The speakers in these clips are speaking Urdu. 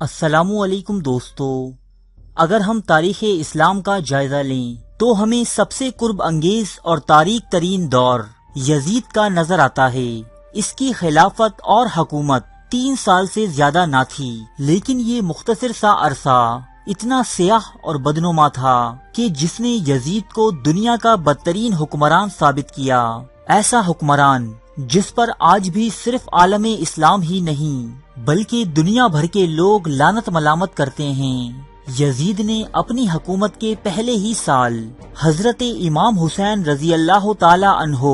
السلام علیکم دوستو، اگر ہم تاریخ اسلام کا جائزہ لیں تو ہمیں سب سے قرب انگیز اور تاریک ترین دور یزید کا نظر آتا ہے۔ اس کی خلافت اور حکومت 3 سال سے زیادہ نہ تھی، لیکن یہ مختصر سا عرصہ اتنا سیاہ اور بدنما تھا کہ جس نے یزید کو دنیا کا بدترین حکمران ثابت کیا۔ ایسا حکمران جس پر آج بھی صرف عالم اسلام ہی نہیں بلکہ دنیا بھر کے لوگ لعنت ملامت کرتے ہیں۔ یزید نے اپنی حکومت کے پہلے ہی سال حضرت امام حسین رضی اللہ تعالی عنہ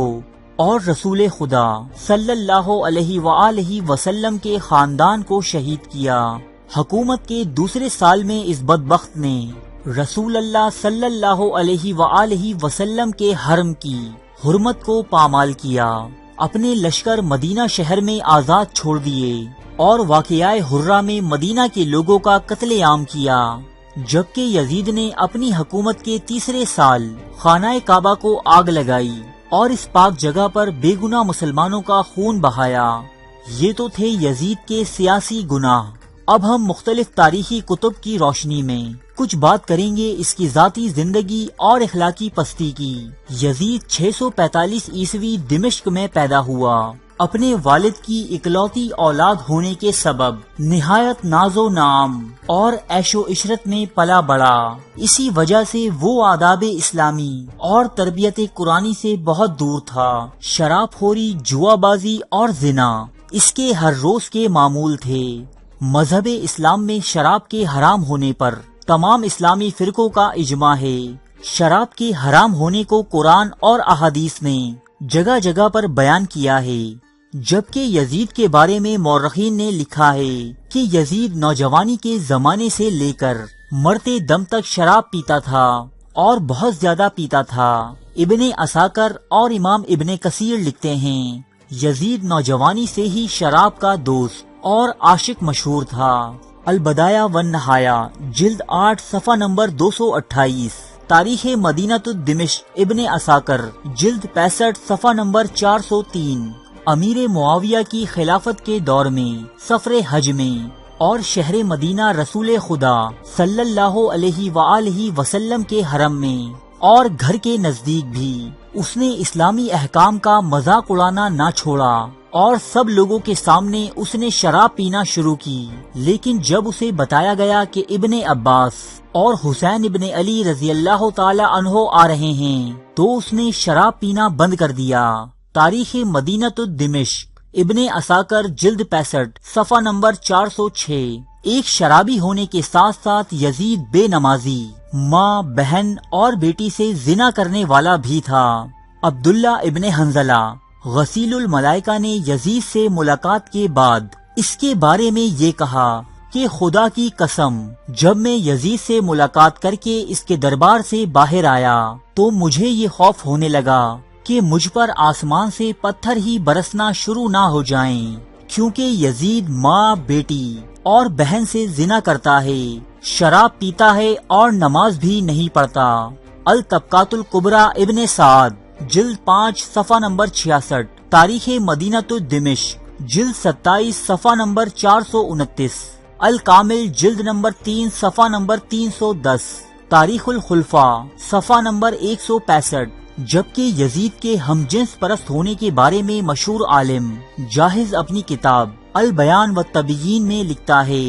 اور رسول خدا صلی اللہ علیہ وآلہ وسلم کے خاندان کو شہید کیا۔ حکومت کے دوسرے سال میں اس بدبخت نے رسول اللہ صلی اللہ علیہ وآلہ وسلم کے حرم کی حرمت کو پامال کیا، اپنے لشکر مدینہ شہر میں آزاد چھوڑ دیے اور واقعہ حرہ میں مدینہ کے لوگوں کا قتل عام کیا، جبکہ یزید نے اپنی حکومت کے تیسرے سال خانہ کعبہ کو آگ لگائی اور اس پاک جگہ پر بے گناہ مسلمانوں کا خون بہایا۔ یہ تو تھے یزید کے سیاسی گناہ۔ اب ہم مختلف تاریخی کتب کی روشنی میں کچھ بات کریں گے اس کی ذاتی زندگی اور اخلاقی پستی کی۔ یزید 645 عیسوی دمشق میں پیدا ہوا۔ اپنے والد کی اکلوتی اولاد ہونے کے سبب نہایت ناز و نعم اور عیش و عشرت میں پلا بڑا۔ اسی وجہ سے وہ آداب اسلامی اور تربیت قرآنی سے بہت دور تھا۔ شراب خوری، جوا بازی اور زنا اس کے ہر روز کے معمول تھے۔ مذہب اسلام میں شراب کے حرام ہونے پر تمام اسلامی فرقوں کا اجماع ہے۔ شراب کے حرام ہونے کو قرآن اور احادیث نے جگہ جگہ پر بیان کیا ہے، جبکہ یزید کے بارے میں مورخین نے لکھا ہے کہ یزید نوجوانی کے زمانے سے لے کر مرتے دم تک شراب پیتا تھا اور بہت زیادہ پیتا تھا۔ ابن عساکر اور امام ابن کثیر لکھتے ہیں یزید نوجوانی سے ہی شراب کا دوست اور عاشق مشہور تھا۔ البدایہ والنہایہ جلد 8 صفحہ نمبر 228، تاریخ مدینہ دمشق ابن عساکر جلد 65 صفحہ نمبر 403۔ امیر معاویہ کی خلافت کے دور میں سفر حج میں اور شہر مدینہ رسول خدا صلی اللہ علیہ وآلہ وسلم کے حرم میں اور گھر کے نزدیک بھی اس نے اسلامی احکام کا مذاق اڑانا نہ چھوڑا اور سب لوگوں کے سامنے اس نے شراب پینا شروع کی۔ لیکن جب اسے بتایا گیا کہ ابن عباس اور حسین ابن علی رضی اللہ تعالی عنہ آ رہے ہیں تو اس نے شراب پینا بند کر دیا۔ تاریخ مدینہ دمشق ابن عساکر جلد 65 صفحہ نمبر 406۔ ایک شرابی ہونے کے ساتھ ساتھ یزید بے نمازی، ماں، بہن اور بیٹی سے زنا کرنے والا بھی تھا۔ عبداللہ ابن حنظلہ غسیل الملائکہ نے یزید سے ملاقات کے بعد اس کے بارے میں یہ کہا کہ خدا کی قسم، جب میں یزید سے ملاقات کر کے اس کے دربار سے باہر آیا تو مجھے یہ خوف ہونے لگا کہ مجھ پر آسمان سے پتھر ہی برسنا شروع نہ ہو جائیں، کیونکہ یزید ماں، بیٹی اور بہن سے زنا کرتا ہے، شراب پیتا ہے اور نماز بھی نہیں پڑھتا۔ الطبقات الکبریٰ ابن سعد جلد 5 صفحہ نمبر 66، تاریخ مدینہ دمشق جلد 27 صفحہ نمبر 429، الکامل جلد نمبر 3 صفحہ نمبر 310، تاریخ الخلفاء صفحہ نمبر 165۔ جبکہ یزید کے ہم جنس پرست ہونے کے بارے میں مشہور عالم جاحظ اپنی کتاب البیان والتبیین میں لکھتا ہے،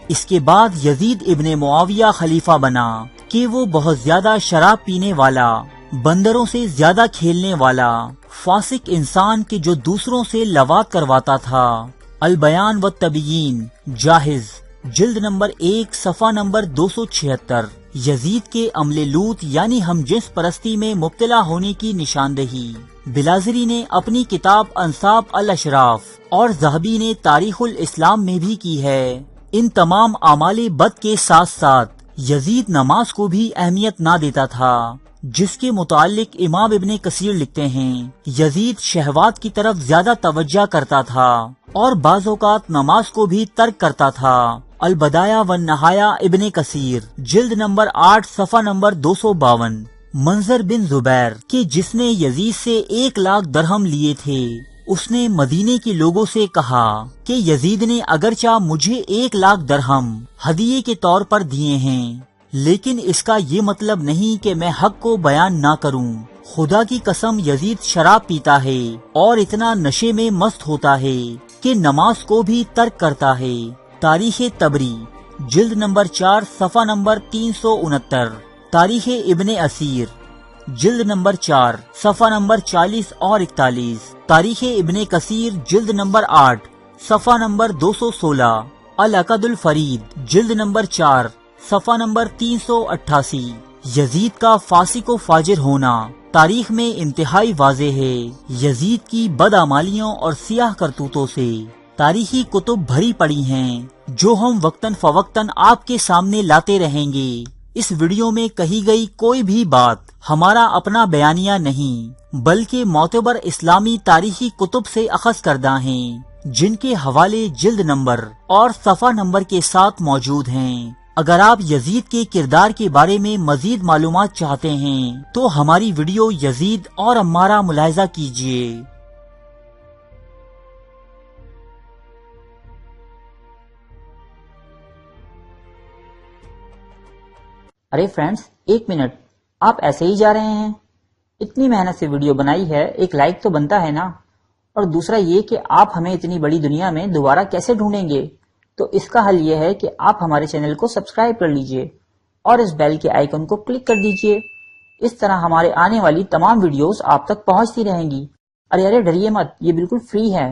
اس کے بعد یزید ابن معاویہ خلیفہ بنا کہ وہ بہت زیادہ شراب پینے والا، بندروں سے زیادہ کھیلنے والا، فاسق انسان کے جو دوسروں سے لواط کرواتا تھا۔ البیان والتبیین جاحظ جلد نمبر 1 صفحہ نمبر 276۔ یزید کے عمل لوط یعنی ہم جنس پرستی میں مبتلا ہونے کی نشاندہی بلازری نے اپنی کتاب انصاب الاشراف اور ذہبی نے تاریخ الاسلام میں بھی کی ہے۔ ان تمام اعمال بد کے ساتھ ساتھ یزید نماز کو بھی اہمیت نہ دیتا تھا، جس کے متعلق امام ابن کثیر لکھتے ہیں یزید شہوات کی طرف زیادہ توجہ کرتا تھا اور بعض اوقات نماز کو بھی ترک کرتا تھا۔ البدایہ والنہایہ ابن کثیر جلد نمبر 8 صفحہ نمبر 252۔ منظر بن زبیر کہ جس نے یزید سے 1 لاکھ درہم لیے تھے اس نے مدینے کے لوگوں سے کہا کہ یزید نے اگرچہ مجھے 1,00,000 درہم ہدیے کے طور پر دیے ہیں، لیکن اس کا یہ مطلب نہیں کہ میں حق کو بیان نہ کروں۔ خدا کی قسم یزید شراب پیتا ہے اور اتنا نشے میں مست ہوتا ہے کہ نماز کو بھی ترک کرتا ہے۔ تاریخ طبری جلد نمبر 4 صفحہ نمبر 369، تاریخ ابن اسیر جلد نمبر 4 صفحہ نمبر 40 اور 41، تاریخ ابن کثیر جلد نمبر 8 صفحہ نمبر 216، العقد الفرید جلد نمبر 4 صفحہ نمبر 388۔ یزید کا فاسق و فاجر ہونا تاریخ میں انتہائی واضح ہے۔ یزید کی بدعمالیوں اور سیاہ کرتوتوں سے تاریخی کتب بھری پڑی ہیں، جو ہم وقتاً فوقتاً آپ کے سامنے لاتے رہیں گے۔ اس ویڈیو میں کہی گئی کوئی بھی بات ہمارا اپنا بیانیہ نہیں، بلکہ معتبر اسلامی تاریخی کتب سے اخذ کردہ ہیں، جن کے حوالے جلد نمبر اور صفحہ نمبر کے ساتھ موجود ہیں۔ اگر آپ یزید کے کردار کے بارے میں مزید معلومات چاہتے ہیں تو ہماری ویڈیو یزید اور عمارہ ملاحظہ کیجیے۔ ارے فرینڈز، 1 منٹ، آپ ایسے ہی جا رہے ہیں؟ اتنی محنت سے ویڈیو بنائی ہے، ایک لائک تو بنتا ہے نا؟ اور دوسرا یہ کہ آپ ہمیں اتنی بڑی دنیا میں دوبارہ کیسے ڈھونڈیں گے؟ تو اس کا حل یہ ہے کہ آپ ہمارے چینل کو سبسکرائب کر لیجئے اور اس بیل کے آئیکن کو کلک کر دیجئے۔ اس طرح ہمارے آنے والی تمام ویڈیوز آپ تک پہنچتی رہیں گی۔ ارے ڈریے مت، یہ بالکل فری ہے۔